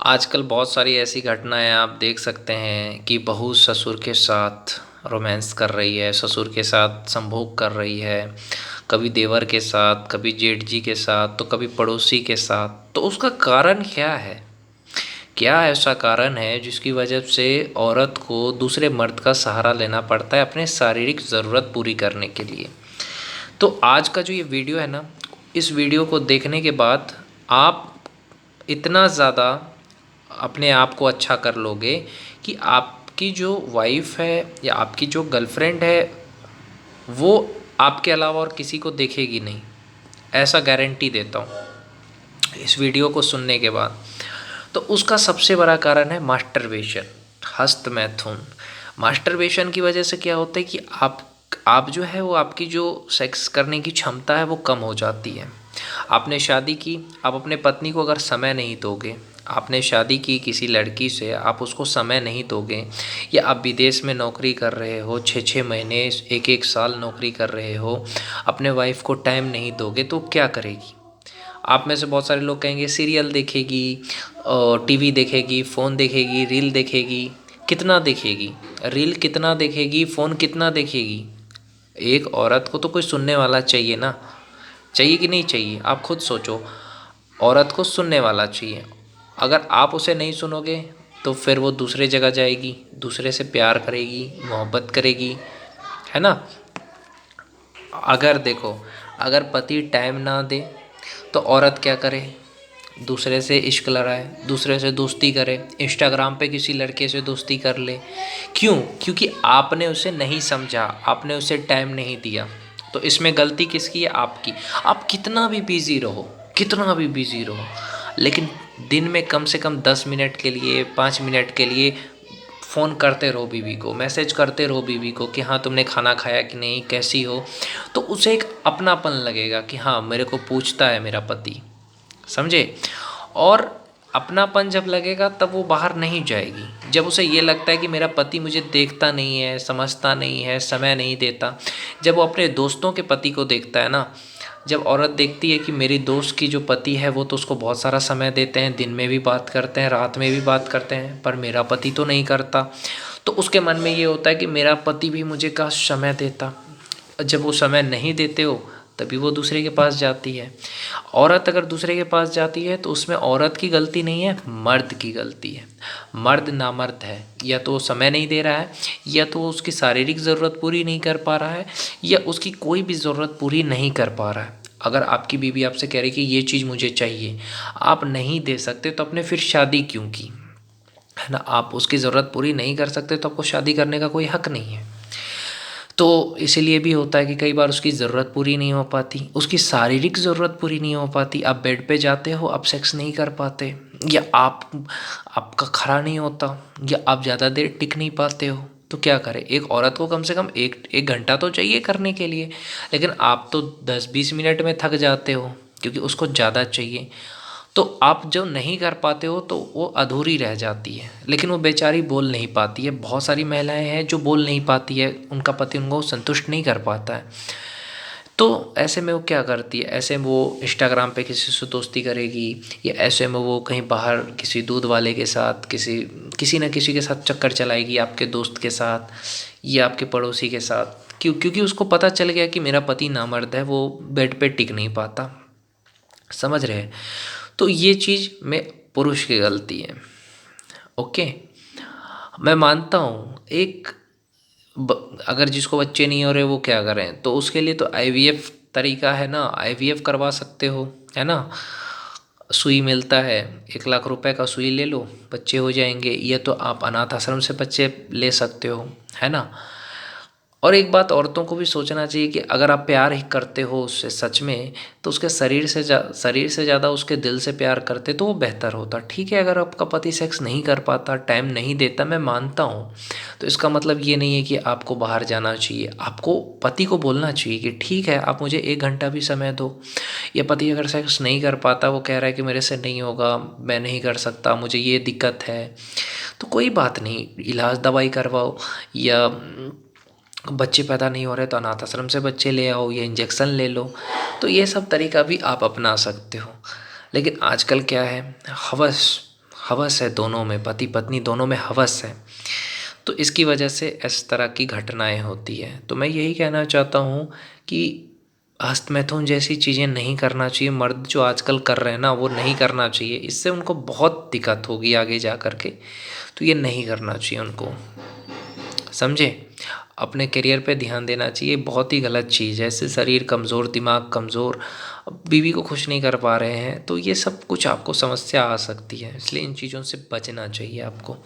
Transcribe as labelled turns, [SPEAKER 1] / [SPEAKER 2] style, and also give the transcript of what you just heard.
[SPEAKER 1] आजकल बहुत सारी ऐसी घटनाएं आप देख सकते हैं कि बहू ससुर के साथ रोमांस कर रही है, ससुर के साथ संभोग कर रही है, कभी देवर के साथ, कभी जेठ जी के साथ, तो कभी पड़ोसी के साथ। तो उसका कारण क्या है? क्या ऐसा कारण है जिसकी वजह से औरत को दूसरे मर्द का सहारा लेना पड़ता है अपने शारीरिक ज़रूरत पूरी करने के लिए? तो आज का जो ये वीडियो है ना, इस वीडियो को देखने के बाद आप इतना ज़्यादा अपने आप को अच्छा कर लोगे कि आपकी जो वाइफ है या आपकी जो गर्लफ्रेंड है वो आपके अलावा और किसी को देखेगी नहीं, ऐसा गारंटी देता हूँ इस वीडियो को सुनने के बाद। तो उसका सबसे बड़ा कारण है मास्टरबेशन, हस्त मैथुन। मास्टरबेशन की वजह से क्या होता है कि आप जो है वो आपकी जो सेक्स करने की क्षमता है वो कम हो जाती है। आपने शादी की, आप अपने पत्नी को अगर समय नहीं दोगे, आपने शादी की किसी लड़की से, आप उसको समय नहीं दोगे, या आप विदेश में नौकरी कर रहे हो, 6-6 महीने, 1-1 साल नौकरी कर रहे हो, अपने वाइफ को टाइम नहीं दोगे तो क्या करेगी? आप में से बहुत सारे लोग कहेंगे सीरियल देखेगी, टीवी देखेगी, फ़ोन देखेगी, रील देखेगी। कितना देखेगी? रील कितना देखेगी, फ़ोन कितना देखेगी? एक औरत को तो कोई सुनने वाला चाहिए ना, चाहिए कि नहीं चाहिए? आप खुद सोचो। औरत को सुनने वाला चाहिए। अगर आप उसे नहीं सुनोगे तो फिर वो दूसरे जगह जाएगी, दूसरे से प्यार करेगी, मोहब्बत करेगी, है ना? अगर देखो, अगर पति टाइम ना दे तो औरत क्या करे? दूसरे से इश्क लड़ाए, दूसरे से दोस्ती करे, इंस्टाग्राम पे किसी लड़के से दोस्ती कर ले। क्यों? क्योंकि आपने उसे नहीं समझा, आपने उसे टाइम नहीं दिया। तो इसमें गलती किसकी है? आपकी। आप कितना भी बिज़ी रहो, कितना भी बिज़ी रहो, लेकिन दिन में कम से कम 10 मिनट के लिए, 5 मिनट के लिए फ़ोन करते रहो बीवी को, मैसेज करते रहो बीवी को कि हाँ तुमने खाना खाया कि नहीं, कैसी हो। तो उसे एक अपनापन लगेगा कि हाँ मेरे को पूछता है मेरा पति, समझे? और अपनापन जब लगेगा तब वो बाहर नहीं जाएगी। जब उसे ये लगता है कि मेरा पति मुझे देखता नहीं है, समझता नहीं है, समय नहीं देता, जब वो अपने दोस्तों के पति को देखता है ना, जब औरत देखती है कि मेरी दोस्त की जो पति है वो तो उसको बहुत सारा समय देते हैं, दिन में भी बात करते हैं, रात में भी बात करते हैं, पर मेरा पति तो नहीं करता, तो उसके मन में ये होता है कि मेरा पति भी मुझे काश समय देता। जब वो समय नहीं देते हो तभी वो दूसरे के पास जाती है। औरत अगर दूसरे के पास जाती है तो उसमें औरत की गलती नहीं है, मर्द की गलती है। मर्द नामर्द है, या तो वो समय नहीं दे रहा है, या तो वो उसकी शारीरिक ज़रूरत पूरी नहीं कर पा रहा है, या उसकी कोई भी ज़रूरत पूरी नहीं कर पा रहा है। अगर आपकी बीवी आपसे कह रही कि ये चीज़ मुझे चाहिए, आप नहीं दे सकते तो आपने फिर शादी क्यों की? है ना? आप उसकी ज़रूरत पूरी नहीं कर सकते तो आपको शादी करने का कोई हक नहीं है। तो इसीलिए भी होता है कि कई बार उसकी ज़रूरत पूरी नहीं हो पाती, उसकी शारीरिक ज़रूरत पूरी नहीं हो पाती। आप बेड पे जाते हो, आप सेक्स नहीं कर पाते, या आपका खरा नहीं होता, या आप ज़्यादा देर टिक नहीं पाते हो, तो क्या करें? एक औरत को कम से कम एक एक घंटा तो चाहिए करने के लिए, लेकिन आप तो 10-20 मिनट में थक जाते हो क्योंकि उसको ज़्यादा चाहिए। तो आप जो नहीं कर पाते हो तो वो अधूरी रह जाती है, लेकिन वो बेचारी बोल नहीं पाती है। बहुत सारी महिलाएं हैं जो बोल नहीं पाती है, उनका पति उनको संतुष्ट नहीं कर पाता है। तो ऐसे में वो क्या करती है? ऐसे में वो इंस्टाग्राम पे किसी से दोस्ती करेगी, या ऐसे में वो कहीं बाहर किसी दूध वाले के साथ, किसी किसी न किसी के साथ चक्कर चलाएगी, आपके दोस्त के साथ या आपके पड़ोसी के साथ। क्योंकि उसको पता चल गया कि मेरा पति नामर्द है, वो बेड पे टिक नहीं पाता। समझ रहे हैं? तो ये चीज़ में पुरुष की गलती है। ओके, मैं मानता हूँ अगर जिसको बच्चे नहीं हो रहे वो क्या करें, तो उसके लिए तो आईवीएफ तरीका है ना, आईवीएफ करवा सकते हो, है ना? सुई मिलता है, 1 लाख रुपए का सुई ले लो, बच्चे हो जाएंगे। या तो आप अनाथ आश्रम से बच्चे ले सकते हो, है ना? और एक बात औरतों को भी सोचना चाहिए कि अगर आप प्यार ही करते हो उससे सच में, तो उसके शरीर से ज़्यादा उसके दिल से प्यार करते तो वो बेहतर होता। ठीक है, अगर आपका पति सेक्स नहीं कर पाता, टाइम नहीं देता, मैं मानता हूँ, तो इसका मतलब ये नहीं है कि आपको बाहर जाना चाहिए। आपको पति को बोलना चाहिए कि ठीक है, आप मुझे 1 घंटा भी समय दो। या पति अगर सेक्स नहीं कर पाता, वो कह रहा है कि मेरे से नहीं होगा, मैं नहीं कर सकता, मुझे ये दिक्कत है, तो कोई बात नहीं, इलाज दवाई करवाओ, या बच्चे पैदा नहीं हो रहे तो अनाथ आश्रम से बच्चे ले आओ, या इंजेक्शन ले लो। तो ये सब तरीका भी आप अपना सकते हो। लेकिन आजकल क्या है, हवस हवस है दोनों में, पति पत्नी दोनों में हवस है, तो इसकी वजह से इस तरह की घटनाएं होती हैं। तो मैं यही कहना चाहता हूँ कि हस्तमैथुन जैसी चीज़ें नहीं करना चाहिए। मर्द जो आजकल कर रहे हैं ना, वो नहीं करना चाहिए, इससे उनको बहुत दिक्कत होगी आगे जा कर के। तो ये नहीं करना चाहिए उनको, समझे। अपने करियर पे ध्यान देना चाहिए, बहुत ही गलत चीज़ है। इससे शरीर कमज़ोर, दिमाग कमज़ोर, अब बीवी को खुश नहीं कर पा रहे हैं, तो ये सब कुछ आपको समस्या आ सकती है, इसलिए इन चीज़ों से बचना चाहिए आपको।